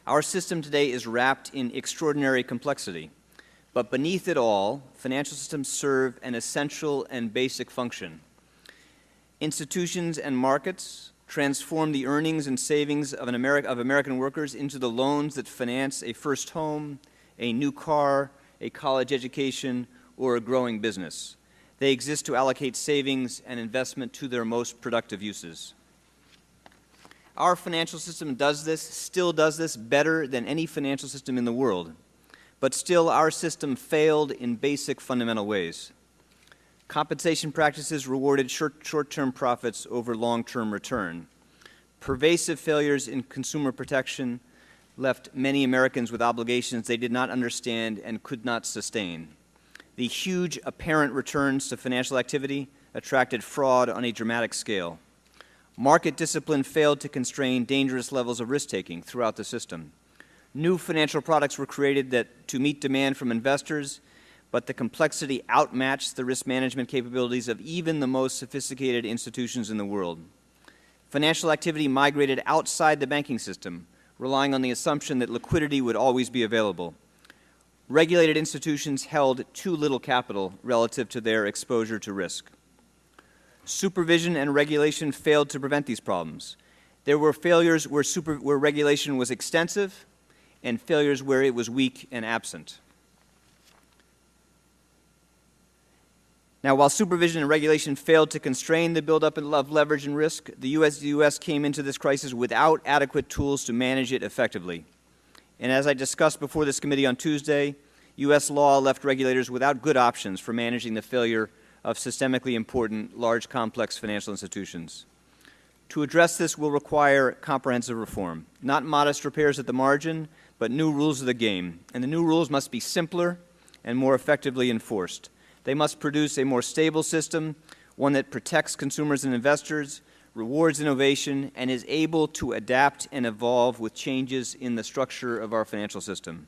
Our system today is wrapped in extraordinary complexity, but beneath it all, financial systems serve an essential and basic function. Institutions and markets transform the earnings and savings of American workers into the loans that finance a first home, a new car, a college education, or a growing business. They exist to allocate savings and investment to their most productive uses. Our financial system still does this better than any financial system in the world, but still our system failed in basic fundamental ways. Compensation practices rewarded short-term profits over long-term return. Pervasive failures in consumer protection left many Americans with obligations they did not understand and could not sustain. The huge apparent returns to financial activity attracted fraud on a dramatic scale. Market discipline failed to constrain dangerous levels of risk-taking throughout the system. New financial products were created to meet demand from investors, but the complexity outmatched the risk management capabilities of even the most sophisticated institutions in the world. Financial activity migrated outside the banking system, relying on the assumption that liquidity would always be available. Regulated institutions held too little capital relative to their exposure to risk. Supervision and regulation failed to prevent these problems. There were failures where regulation was extensive and failures where it was weak and absent. Now, while supervision and regulation failed to constrain the buildup of leverage and risk, the U.S. came into this crisis without adequate tools to manage it effectively. And as I discussed before this committee on Tuesday, U.S. law left regulators without good options for managing the failure of systemically important, large, complex financial institutions. To address this will require comprehensive reform, not modest repairs at the margin, but new rules of the game. And the new rules must be simpler and more effectively enforced. They must produce a more stable system, one that protects consumers and investors, rewards innovation, and is able to adapt and evolve with changes in the structure of our financial system.